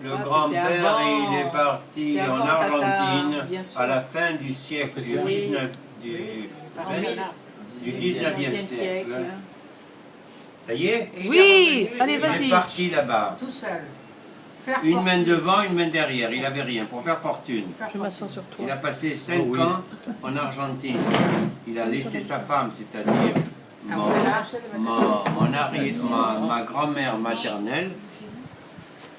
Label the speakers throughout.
Speaker 1: Le grand-père, il est parti en Argentine à la fin du siècle du 19, du 19e siècle. Ça y est?
Speaker 2: Oui, allez,
Speaker 1: Il est
Speaker 2: vas-y.
Speaker 1: parti là-bas.
Speaker 3: Tout seul.
Speaker 1: Une main devant, une main derrière. Il n'avait rien pour faire fortune.
Speaker 2: Je m'assois sur toi.
Speaker 1: Il a passé 5 ans en Argentine. Il a laissé sa femme, c'est-à-dire ma grand-mère maternelle.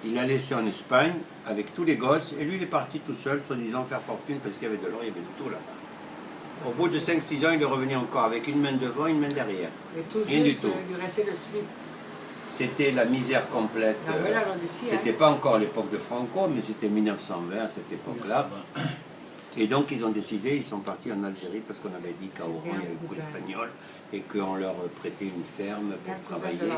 Speaker 1: Il l'a laissé en Espagne avec tous les gosses. Et lui, il est parti tout seul, soi-disant faire fortune, parce qu'il y avait de l'or, il y avait de tout là-bas. Au bout de 5-6 ans, il est revenu encore avec une main devant, une main derrière.
Speaker 3: Et tout
Speaker 1: Rien du
Speaker 3: juste,
Speaker 1: tout.
Speaker 3: il restait le slip.
Speaker 1: C'était la misère complète. C'était pas encore l'époque de Franco, mais c'était 1920 à cette époque-là. Et donc ils ont décidé, ils sont partis en Algérie parce qu'on avait dit qu'à Oran il y avait beaucoup d'Espagnols et qu'on leur prêtait une ferme pour travailler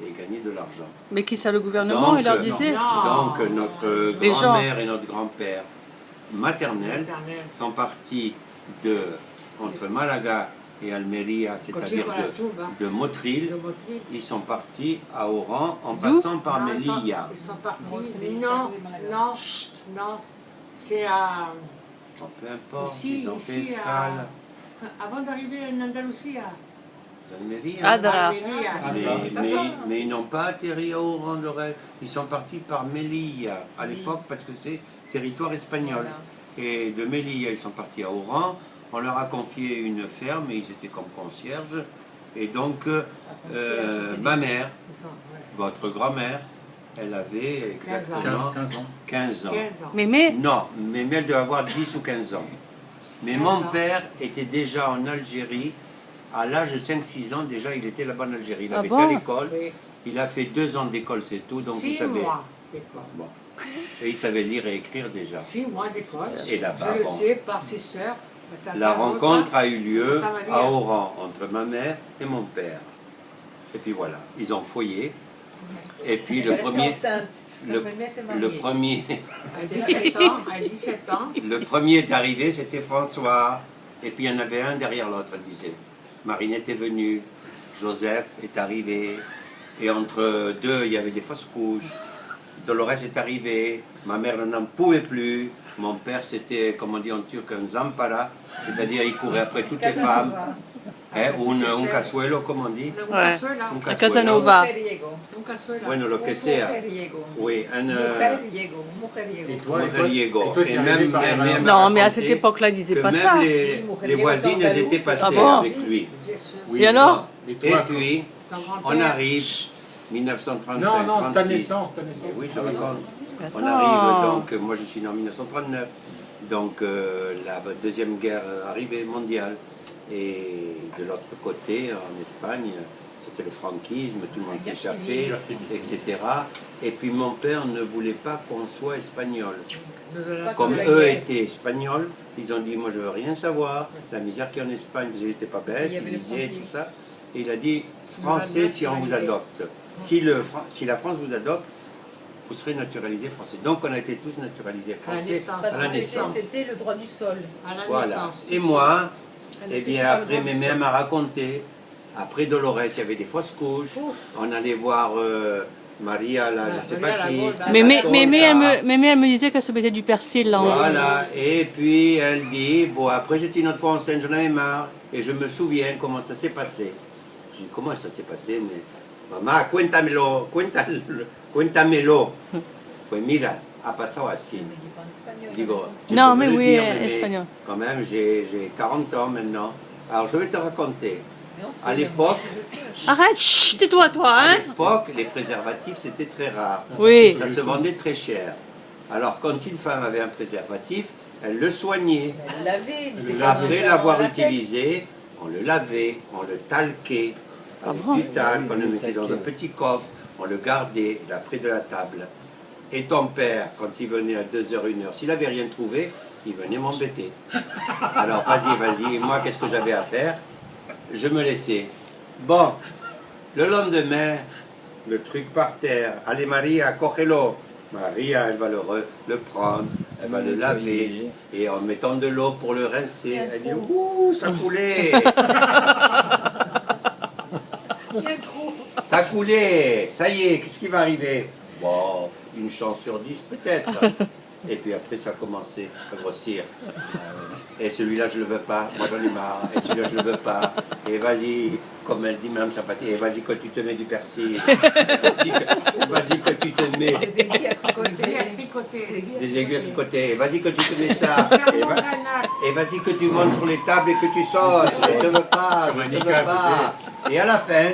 Speaker 1: et gagner de l'argent.
Speaker 2: Mais qui ça, le gouvernement, il leur disait?
Speaker 1: Donc notre grand-mère et notre grand-père maternels sont partis entre Malaga et Almeria, c'est-à-dire de Motril. Ils sont partis à Oran en passant par Melilla.
Speaker 3: Ils sont partis, non, c'est à...
Speaker 1: Peu importe,
Speaker 3: ici,
Speaker 1: ils ont fait escale.
Speaker 3: Avant d'arriver en Andalousie.
Speaker 1: D'Almeria.
Speaker 2: Adra.
Speaker 1: Mais ils n'ont pas atterri à Oran, ils sont partis par Melilla à l'époque parce que c'est territoire espagnol. Et de Melilla, ils sont partis à Oran. On leur a confié une ferme et ils étaient comme concierges. Et donc, ma mère, votre grand-mère, elle avait exactement 15 ans.
Speaker 2: Mémé?
Speaker 1: Non, Mémé, elle devait avoir 10 ou 15 ans. Mais mon père était déjà en Algérie. À l'âge de 5-6 ans, déjà, il était là-bas en Algérie. Il avait été à l'école. Il a fait 2 ans d'école, c'est tout. Donc,
Speaker 3: 6 mois d'école.
Speaker 1: Bon. Et il savait lire et écrire déjà.
Speaker 3: 6 mois d'école.
Speaker 1: Et là-bas,
Speaker 3: je le sais par ses sœurs.
Speaker 1: La rencontre a eu lieu à Oran entre ma mère et mon père. Et puis voilà, ils ont foyé. Et puis le premier le premier est arrivé, c'était François. Et puis il y en avait un derrière l'autre, elle disait. Marinette est venue, Joseph est arrivé. Et entre deux, il y avait des fausses couches. Dolores est arrivé, ma mère n'en pouvait plus. Mon père, c'était, comme on dit en turc, un zampara, c'est-à-dire il courait après toutes les femmes. Un casuelo, comme on dit.
Speaker 2: Un Casanova.
Speaker 1: Bueno, lo que sea. Oui, un mujeriego. Et même
Speaker 2: non, mais à cette époque-là, ils disaient pas ça.
Speaker 1: Les voisines, elles étaient passées avec lui.
Speaker 2: Et alors?
Speaker 1: Et puis, on arrive, 1935.
Speaker 4: Non, ta naissance.
Speaker 1: Oui, je raconte. On arrive, donc, moi je suis né en 1939, donc la deuxième guerre arrivée mondiale. Et de l'autre côté, en Espagne, c'était le franquisme, tout le monde s'échappait, etc. Et puis mon père ne voulait pas qu'on soit espagnol. Comme eux étaient espagnols, ils ont dit, moi je veux rien savoir, la misère qu'il y a en Espagne, ils n'étaient pas bêtes, ils disaient tout ça. Et il a dit, français si on vous adopte. Si la France vous adopte, vous serez naturalisé français. Donc on a été tous naturalisés français à la naissance.
Speaker 5: C'était le droit du sol.
Speaker 1: Voilà. Et moi, eh bien après Mémé m'a raconté, après Dolores, il y avait des fausses couches, on allait voir Maria, là, je ne sais pas qui.
Speaker 2: Mémé, elle me disait qu'elle se mettait du persil là.
Speaker 1: Voilà, et puis elle dit, bon après j'étais une autre fois enceinte, j'en avais marre, et je me souviens comment ça s'est passé. Je dis, comment ça s'est passé, mais... Mamá, cuéntamelo. Pues mira, ha pasado así. Digo,
Speaker 2: non, mais oui, espagnol.
Speaker 1: Quand même, j'ai 40 ans maintenant. Alors, je vais te raconter. À l'époque...
Speaker 2: Arrête, chut, tais-toi, toi, hein.
Speaker 1: À l'époque, les préservatifs, c'était très rare.
Speaker 2: Oui.
Speaker 1: Ça se vendait très cher. Alors, quand une femme avait un préservatif, elle le soignait. Après l'avoir utilisé, on le lavait, on le talquait. Avec du talc, on le mettait dans un petit coffre, on le gardait là près de la table. Et ton père, quand il venait à 2h, 1h, s'il n'avait rien trouvé, il venait m'embêter. Alors vas-y, moi qu'est-ce que j'avais à faire? Je me laissais. Bon, le lendemain, le truc par terre. Allez Maria, cogelo. Maria, elle va le prendre, elle va le laver, et en mettant de l'eau pour le rincer, elle dit « Ouh, ça coulait !» Ça coulait, ça y est, qu'est-ce qui va arriver? Bon, une chance sur 10 peut-être. Et puis après, ça a commencé à grossir. Et celui-là, je le veux pas. Moi, j'en ai marre. Et celui-là, je le veux pas. Et vas-y, comme elle dit Mme Sapati, et vas-y que tu te mets du persil. Vas-y que tu te mets.
Speaker 3: Des aiguilles à tricoter.
Speaker 1: Des aiguilles à tricoter. Et vas-y que tu te mets ça. Et vas-y que tu montes sur les tables et que tu sauces. Je ne te veux pas. Je ne te veux pas. Et à la fin,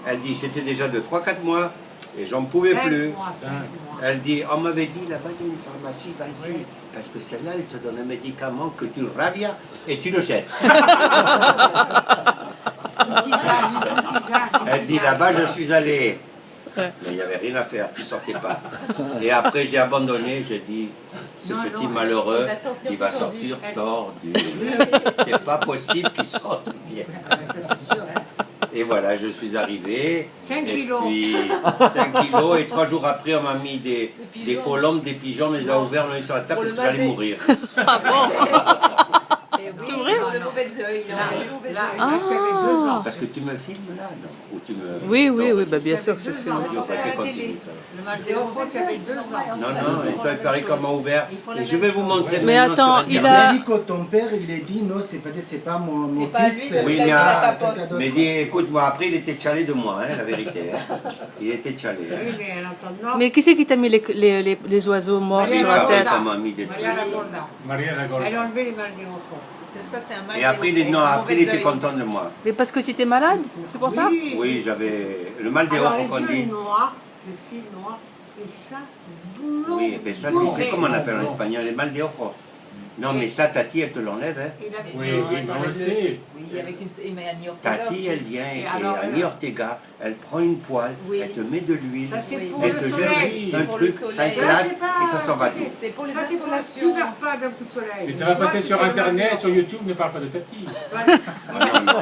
Speaker 1: elle dit, c'était déjà de 3-4 mois. Et j'en pouvais plus. Elle dit, on m'avait dit, là-bas il y a une pharmacie, vas-y, oui. Parce que celle-là, elle te donne un médicament que tu ravias et tu le jettes. Elle dit, là-bas, je suis allé. Mais il n'y avait rien à faire, tu ne sortais pas. Et après, j'ai abandonné, j'ai dit, ce petit malheureux, il va sortir tordu. C'est pas possible qu'il sorte bien.
Speaker 3: Ça, c'est sûr, hein.
Speaker 1: Et voilà, je suis arrivé.
Speaker 3: 5 kilos.
Speaker 1: Et puis 5 kilos. Et 3 jours après, on m'a mis des colombes, des pigeons, on les a ouverts, on les a mis sur la table parce que j'allais mourir.
Speaker 2: Ah bon?
Speaker 4: Et oui,
Speaker 2: vrai?
Speaker 4: dans le mauvais œil.
Speaker 3: Là, tu avais 2 ans.
Speaker 1: Parce que tu me filmes là, non? Ou tu me...
Speaker 2: Oui, oui, oui, bah, bien sûr que je
Speaker 3: Deux
Speaker 2: filme.
Speaker 3: ans.
Speaker 1: Dieu, bah, que continue,
Speaker 3: Le mal de haut, tu avais 2 ans.
Speaker 1: non, non, et ça, il paraît qu'on m'a ouvert. Et je vais vous montrer
Speaker 2: Mais
Speaker 1: maintenant
Speaker 2: attends,
Speaker 1: sur
Speaker 2: il
Speaker 1: Internet.
Speaker 2: a-
Speaker 5: Il dit que ton père, il a dit non, c'est pas mon
Speaker 4: C'est pas
Speaker 5: fils.
Speaker 4: lui,
Speaker 1: Oui,
Speaker 4: c'est
Speaker 1: mais,
Speaker 4: la capote.
Speaker 1: mais dis, écoute-moi, après, il était tchalé de moi, hein, la vérité. Hein. Il était tchalé.
Speaker 3: Oui, mais en attendant,
Speaker 2: Mais qui c'est qui t'a mis les oiseaux morts
Speaker 3: Maria
Speaker 2: sur la
Speaker 3: Lagonda.
Speaker 2: tête?
Speaker 1: On m'a mis des trucs.
Speaker 3: Maria Lagonda.
Speaker 6: Maria Lagonda.
Speaker 3: Elle a enlevé les mal de haut.
Speaker 4: Ça, c'est un mal
Speaker 1: Et après, il était content de moi.
Speaker 2: Mais parce que tu étais malade? C'est pour ça?
Speaker 1: Oui, j'avais le mal des
Speaker 3: Alors,
Speaker 1: ojos
Speaker 3: les
Speaker 1: qu'on
Speaker 3: yeux
Speaker 1: dit.
Speaker 3: noirs, les cils noirs, et ça, blond.
Speaker 1: Oui, mais ça, tu sais comment on appelle en espagnol, le mal des ojos. Non, mais ça, Tati, elle te l'enlève. Hein.
Speaker 3: Il avait
Speaker 6: Oui, oui, mais on le sait.
Speaker 4: Oui, avec une. Mais Annie Ortega
Speaker 1: Tati,
Speaker 4: aussi.
Speaker 1: elle vient
Speaker 3: Et
Speaker 1: et
Speaker 3: alors,
Speaker 1: Annie Ortega, elle prend une poêle,
Speaker 4: Oui.
Speaker 1: elle te met de l'huile,
Speaker 3: Ça, c'est
Speaker 4: Oui.
Speaker 3: pour
Speaker 1: elle
Speaker 3: le
Speaker 1: te
Speaker 3: soleil.
Speaker 1: jette un
Speaker 4: Pour le
Speaker 1: truc, ça
Speaker 4: soleil.
Speaker 3: Ça,
Speaker 1: éclate
Speaker 3: c'est pas-
Speaker 1: et ça s'en va tout.
Speaker 4: C'est pour les
Speaker 3: Ça, c'est pour la
Speaker 4: insolations.
Speaker 3: tu pas d'un coup de soleil.
Speaker 6: Mais ça va
Speaker 3: Toi,
Speaker 6: passer
Speaker 3: c'est
Speaker 6: sur
Speaker 3: pour le
Speaker 6: Internet,
Speaker 3: mal
Speaker 6: sur
Speaker 3: de haut.
Speaker 6: YouTube, ne parle pas de Tati.
Speaker 1: Ah non, non,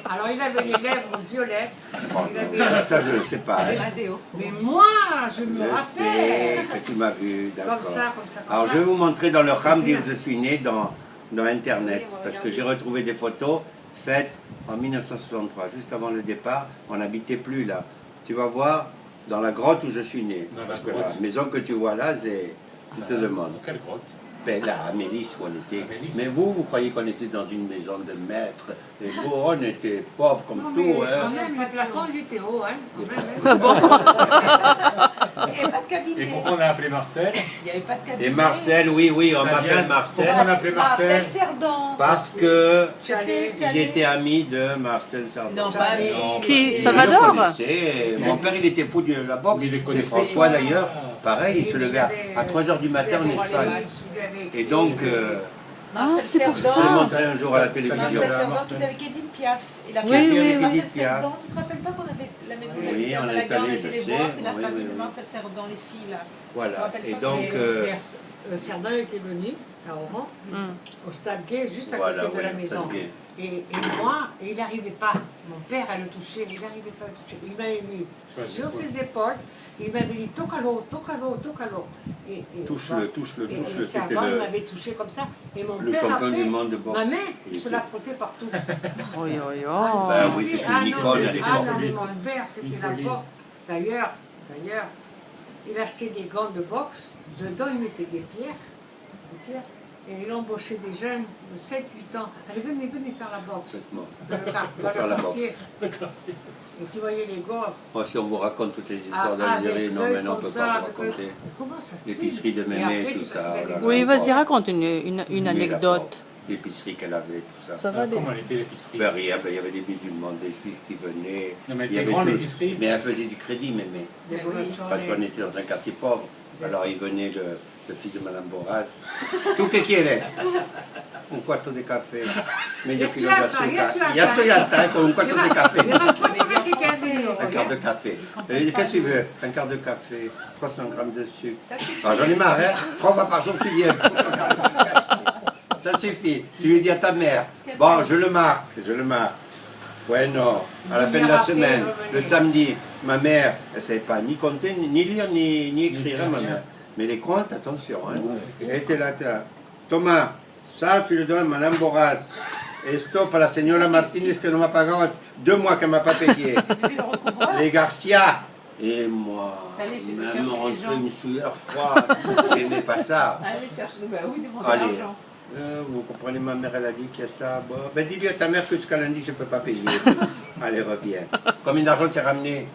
Speaker 3: Alors, il avait les lèvres violettes. Il
Speaker 1: ça,
Speaker 3: avait...
Speaker 1: ça, je ne sais pas. Hein.
Speaker 4: Adéo.
Speaker 3: Mais moi, je me
Speaker 1: Je sais
Speaker 3: rappelle.
Speaker 1: que tu m'as vu, d'accord.
Speaker 3: Comme ça, comme ça, comme
Speaker 1: Alors,
Speaker 3: ça.
Speaker 1: je vais vous montrer dans le Hamdi où je suis né, dans Internet, parce que j'ai retrouvé des photos faites en 1963, juste avant le départ. On n'habitait plus là. Tu vas voir dans la grotte où je suis né.
Speaker 6: Dans la
Speaker 1: Parce que
Speaker 6: grotte.
Speaker 1: la maison que tu vois là, c'est... Tu te demandes.
Speaker 6: Quelle grotte?
Speaker 1: Ben là, à Mélis où on était.
Speaker 6: À Mélis.
Speaker 1: Mais vous croyez qu'on était dans une maison de maître. Et vous, on était pauvres comme
Speaker 3: Non,
Speaker 1: tout.
Speaker 3: mais
Speaker 1: Hein.
Speaker 3: quand même, les plafonds, ils étaient hauts, hein. Quand même, hein.
Speaker 2: Ah bon?
Speaker 4: Il n'y avait pas de cabinet.
Speaker 6: Et pourquoi on a appelé Marcel?
Speaker 4: Il n'y avait pas de cabinet.
Speaker 1: Et Marcel, oui, oui, on
Speaker 6: Ça
Speaker 1: m'appelle
Speaker 6: vient-
Speaker 1: Marcel.
Speaker 6: Pourquoi on a appelé Marcel?
Speaker 4: Marcel Cerdan.
Speaker 1: Parce que
Speaker 3: Chalet.
Speaker 1: il était ami de Marcel Sardin.
Speaker 4: Non, pas lui.
Speaker 2: Qui?
Speaker 1: Je
Speaker 2: Salvador?
Speaker 1: le connaissais. Mon père, il était fou de la boxe.
Speaker 6: Mais il les
Speaker 1: Et
Speaker 6: connaissait.
Speaker 1: François, d'ailleurs, pareil, il se
Speaker 3: Il
Speaker 1: levait
Speaker 3: avait-
Speaker 1: à 3 h du matin en
Speaker 3: il avait-
Speaker 1: Espagne.
Speaker 3: il avait écrit-
Speaker 1: Et donc,
Speaker 2: Ah, c'est pour
Speaker 1: je l'ai
Speaker 2: ça.
Speaker 1: montré un jour à la
Speaker 6: Ça-
Speaker 1: télévision.
Speaker 4: Marcel
Speaker 6: Marcel.
Speaker 4: Cerdan qui était avec Edith Piaf. Et la
Speaker 2: Oui,
Speaker 4: famille
Speaker 2: oui,
Speaker 4: de
Speaker 2: oui.
Speaker 4: Marcel
Speaker 1: Edith Piaf.
Speaker 4: Cerdan. Tu te rappelles pas qu'on avait la maison
Speaker 1: Oui,
Speaker 4: d'habitation
Speaker 1: on
Speaker 4: à
Speaker 1: est
Speaker 4: la gare,
Speaker 1: allé,
Speaker 4: on
Speaker 1: je
Speaker 4: était les
Speaker 1: sais.
Speaker 4: voir, c'est la
Speaker 1: Oui,
Speaker 4: famille
Speaker 1: oui,
Speaker 4: de
Speaker 1: oui.
Speaker 4: Marcel Cerdan, les filles là. Je
Speaker 1: Voilà.
Speaker 4: me rappelle
Speaker 1: Et
Speaker 4: pas.
Speaker 1: donc,
Speaker 3: Cerdin était venu à Oran, au Stade Gay, juste à
Speaker 1: voilà,
Speaker 3: côté de la
Speaker 1: ouais,
Speaker 3: maison.
Speaker 1: ça vient.
Speaker 3: Et moi, et il n'arrivait pas. Mon père, à le toucher, il n'arrivait pas à le toucher. Il m'avait mis sur ses épaules, il m'avait dit tocalo, tocalo, tocalo. Et
Speaker 1: touche-le, touche-le,
Speaker 3: et
Speaker 1: touche-le. C'était
Speaker 3: Cerdin, il
Speaker 1: le,
Speaker 3: m'avait touché comme ça. Et mon
Speaker 1: le
Speaker 3: père,
Speaker 1: champion
Speaker 3: après,
Speaker 1: du monde de boxe.
Speaker 3: ma main,
Speaker 1: Il
Speaker 3: se
Speaker 1: était-
Speaker 3: la frottait partout.
Speaker 2: Oh, yo, yo.
Speaker 1: Ben oui, c'était une
Speaker 3: non,
Speaker 1: icône,
Speaker 3: mais-
Speaker 1: elle était
Speaker 3: ah non,
Speaker 6: folie.
Speaker 3: mais mon père, c'était
Speaker 6: Une
Speaker 3: la
Speaker 6: folie.
Speaker 3: boxe. D'ailleurs, il achetait des gants de boxe, dedans il mettait des pierres, et il embauchait des jeunes de 7-8 ans. Allez, venez faire la boxe
Speaker 1: Complètement.
Speaker 3: dans
Speaker 1: Faire
Speaker 3: le
Speaker 1: la
Speaker 3: quartier. Et tu voyais les gosses.
Speaker 1: Moi, si on vous raconte toutes les histoires
Speaker 3: avec
Speaker 1: d'Algérie, non,
Speaker 3: l'œil
Speaker 1: mais non, on ne
Speaker 3: comme
Speaker 1: peut
Speaker 3: ça,
Speaker 1: pas vous
Speaker 3: avec le-
Speaker 1: raconter.
Speaker 3: Mais comment ça se fait?
Speaker 1: L'épicerie de
Speaker 3: Et
Speaker 1: Mémé,
Speaker 3: après,
Speaker 1: tout
Speaker 3: c'est parce
Speaker 1: ça.
Speaker 3: qu'il a
Speaker 1: oh là
Speaker 3: des-
Speaker 1: là.
Speaker 2: Oui, vas-y, raconte une
Speaker 1: Mais la
Speaker 2: anecdote.
Speaker 1: porte, l'épicerie qu'elle avait, tout ça.
Speaker 2: Ça va,
Speaker 6: Comment elle était l'épicerie?
Speaker 1: Ben rien, ben, il y avait des musulmans, des juifs qui venaient.
Speaker 6: Non, mais elle
Speaker 1: il y
Speaker 6: était
Speaker 1: avait
Speaker 6: grande
Speaker 1: tout.
Speaker 6: l'épicerie.
Speaker 1: Mais elle faisait du crédit, Mémé.
Speaker 3: des bonnes
Speaker 1: Parce
Speaker 3: journées.
Speaker 1: qu'on était dans un quartier pauvre. Alors il venait le fils de Madame Boras. ¿Tú qué quieres? Un cuarto de café. Medio kilo de azúcar. Ya estoy alta con un cuarto de café. Un quart de café. Et qu'est-ce que tu veux? Un quart de café, 300 grammes de sucre. Alors j'en ai marre, hein? 3 fois par jour tu viens. Ça suffit. Tu lui dis à ta mère. Bon, je le marque, je le marque. Ouais, non. À la fin de la semaine, le samedi, ma mère, elle ne savait pas ni compter, ni lire, ni écrire, hein, ma mère. Mais les comptes, attention. Hein. Elle était là, Thomas, ça, tu le donnes à Madame Boras. Esto para la señora Martínez que no me ha pagado 2 mois qu'elle ne m'a pas payé. Les Garcia, Et moi,
Speaker 4: T'allais chercher
Speaker 1: même
Speaker 4: les
Speaker 1: rentrer
Speaker 4: gens.
Speaker 1: une sueur froide, j'aimais pas ça.
Speaker 4: Allez chercher, bah oui, demander
Speaker 1: Allez.
Speaker 4: l'argent.
Speaker 1: Vous comprenez, ma mère, elle a dit qu'il y a ça. Bon, ben dis-lui à ta mère que jusqu'à lundi, je ne peux pas payer. Allez, reviens. Combien d'argent tu as ramené?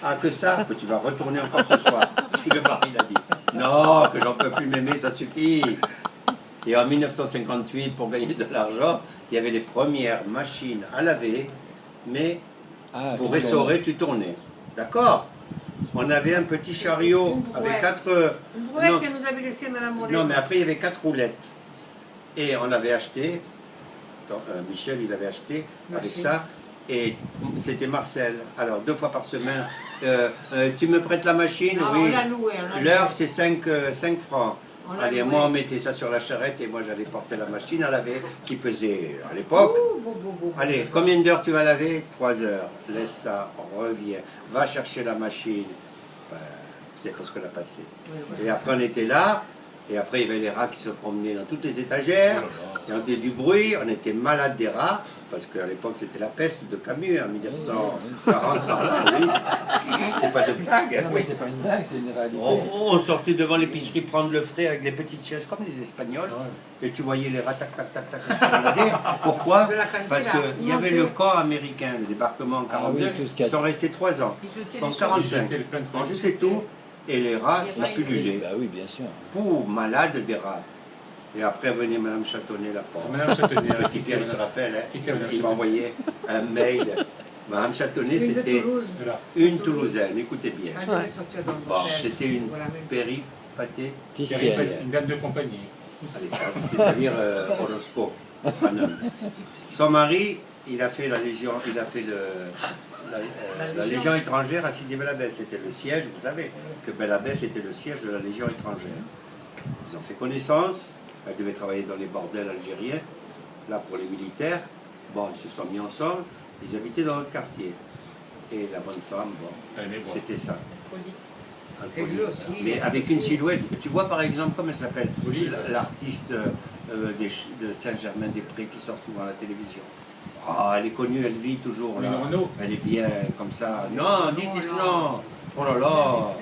Speaker 1: Ah, que ça? Que tu vas retourner encore ce soir. Si le mari l'a dit. Non, que j'en peux plus m'aimer, ça suffit. Et en 1958, pour gagner de l'argent, il y avait les premières machines à laver, mais pour essorer, tu tournais. D'accord? On avait un petit chariot avec 4...
Speaker 3: Une brouette qu'elle nous avait laissée, Madame Moret.
Speaker 1: Non, mais après, il y avait 4 roulettes. Et on avait acheté, Michel, il avait acheté avec ça, et c'était Marcel. Alors, 2 fois par semaine, tu me prêtes la machine?
Speaker 3: Non,
Speaker 1: Oui.
Speaker 3: on l'a loué.
Speaker 1: L'heure, c'est 5 francs.
Speaker 3: On l'a
Speaker 1: Allez,
Speaker 3: loué.
Speaker 1: moi, on mettait ça sur la charrette, et moi, j'allais porter la machine à laver, qui pesait, à l'époque, allez, combien d'heures tu vas laver? 3 heures. Laisse ça, reviens, va chercher la machine. Ben, c'est ce qu'on a passé. Et après, on était là. Et après, il y avait les rats qui se promenaient dans toutes les étagères. Il y avait du bruit, on était malade des rats, parce qu'à l'époque, c'était la peste de Camus, en 1940, par là, oui. C'est pas de blague.
Speaker 5: Non, mais c'est pas une blague, c'est une réalité.
Speaker 1: On sortait devant l'épicerie prendre le frais avec les petites chaises, comme les Espagnols, et tu voyais les rats, tac, tac, tac, tac, tac. Pourquoi? Parce qu'il y avait le camp américain, le débarquement en 42, ils sont restés 3 ans. En 45, on jetait tout. Et les rats, ça pullulait.
Speaker 7: Bah oui, bien sûr.
Speaker 1: Pour malade des rats. Et après venait Madame Châtonnet, la pauvre.
Speaker 6: Madame Châtonnet,
Speaker 1: Petit Pierre, il se rappelle,
Speaker 6: Qui c'est, Madame
Speaker 1: il m'a envoyé un mail. Madame Châtonnet, c'était une Toulousaine, écoutez bien. Bon, c'était une péripatée,
Speaker 6: Une dame de compagnie.
Speaker 1: c'est-à-dire horoscope, un homme. Son mari, il a fait la Légion, il a fait la Légion étrangère à Sidi Bel Abbès. C'était le siège, vous savez, que Bel Abbès était le siège de la Légion étrangère. Ils ont fait connaissance, elle devait travailler dans les bordels algériens, là pour les militaires. Bon, ils se sont mis ensemble, ils habitaient dans notre quartier. Et la bonne femme, bon, c'était ça.
Speaker 3: Et lui aussi.
Speaker 1: Mais avec une silhouette, tu vois par exemple, comme elle s'appelle, l'artiste de Saint-Germain-des-Prés qui sort souvent à la télévision. Oh, elle est connue, elle vit toujours là. Elle est bien comme ça. Non, dites non. Oh là là.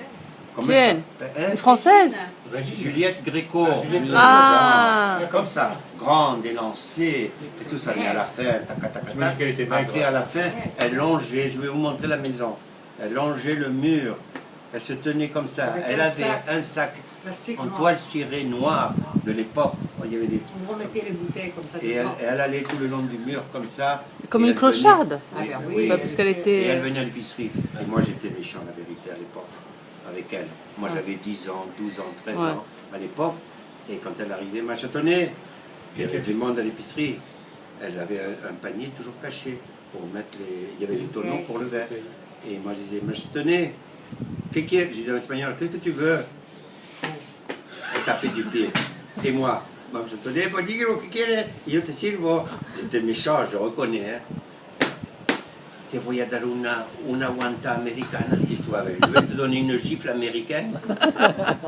Speaker 2: Qui est une Française?
Speaker 1: Juliette Gréco.
Speaker 2: Ah.
Speaker 1: Comme ça, grande, élancée, et tout ça. Mais à la fin, après à la fin, elle longeait, je vais vous montrer la maison. Elle longeait le mur. Elle se tenait comme ça. Elle avait un sac en toile cirée noire de l'époque. Il y avait des...
Speaker 3: On remettait les bouteilles comme ça.
Speaker 1: Et elle allait tout le long du mur comme ça.
Speaker 2: Comme une clocharde.
Speaker 1: Oui,
Speaker 2: parce qu'elle était...
Speaker 1: Et elle venait à l'épicerie. Et moi j'étais méchant, la vérité, à l'époque, avec elle. Moi j'avais 10 ans, 12 ans, 13 ans à l'époque. Et quand elle arrivait, ma Châtonnet, il y avait du monde à l'épicerie. Elle avait un panier toujours caché pour mettre les... Il y avait les tonneaux pour le verre. Et moi je disais, ma Châtonnet, qu'est-ce que je disais en espagnol, qu'est-ce que tu veux? Elle tapait du pied. Et moi, Mme Châtonnet, pues dígalo que quiere, y yo te sirvo. J'étais méchant, je reconnais. Hein. Te voy a dar una guanta americana. Dis-toi, je vais te donner une gifle américaine.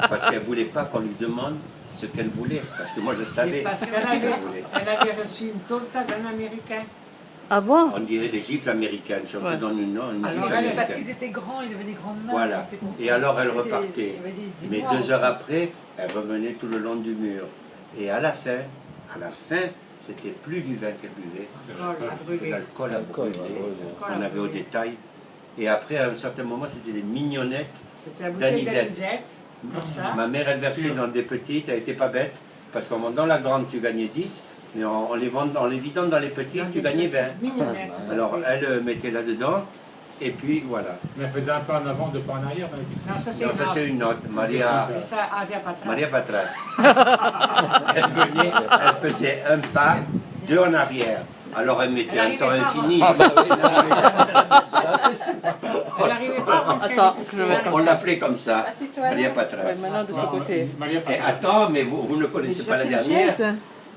Speaker 1: Parce qu'elle ne voulait pas qu'on lui demande ce qu'elle voulait. Parce que moi, je savais
Speaker 3: parce
Speaker 1: ce
Speaker 3: qu'elle
Speaker 1: qu'elle voulait.
Speaker 3: avait reçu une torta d'un Américain.
Speaker 2: Ah bon?
Speaker 1: On dirait des gifles américaines. Si on te donne une gifle
Speaker 4: Parce
Speaker 1: américaine.
Speaker 4: qu'ils étaient grands, ils avaient des grandes mains.
Speaker 1: Voilà. Et alors, elle repartait. Mais 2 heures après, elle revenait tout le long du mur. Et à la fin, c'était plus du vin qu'elle buvait, de l'alcool à brûler. On avait au détail. Et après, à un certain moment, c'était des mignonnettes d'Anisette.
Speaker 3: Comme ça.
Speaker 1: Ma mère, elle versait dans des petites, elle n'était pas bête, parce qu'en vendant la grande, tu gagnais 10, mais en les vidant dans les petites, tu gagnais 20. Alors, elle mettait là-dedans. Et puis voilà.
Speaker 6: Mais elle faisait un pas en avant, 2 pas en arrière dans l'épicerie.
Speaker 3: Non, ça c'est
Speaker 1: c'était une note. Maria
Speaker 3: Patras.
Speaker 1: Maria Patras. Elle venait, elle faisait un pas, 2 en arrière. Alors elle mettait un temps infini.
Speaker 3: Elle n'arrivait pas à rentrer.
Speaker 2: Attends, je vais mettre
Speaker 1: On
Speaker 2: comme ça.
Speaker 1: l'appelait comme ça, Maria Patras.
Speaker 2: Ouais, maintenant de ce côté.
Speaker 1: Et attends, mais vous ne connaissez pas la dernière.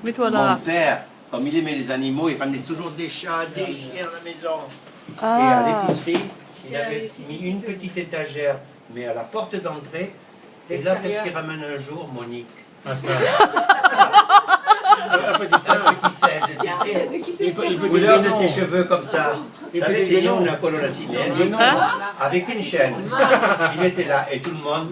Speaker 2: Mets-toi
Speaker 1: Mon
Speaker 2: là.
Speaker 1: père, comme il aimait les animaux, il ramenait toujours des chats, des chiens à la maison. Et à
Speaker 2: Ah.
Speaker 1: l'épicerie, il avait mis une petite étagère, mais à la porte d'entrée. Et là, qu'est-ce qu'il ramène un jour, Monique?
Speaker 6: Ah, ça. Un petit singe.
Speaker 1: Un petit singe, tu sais. Couleur de tes cheveux comme ça. Avec tes noms, on a colonne
Speaker 6: Hein?
Speaker 1: avec une chaîne. Il était là et tout le monde.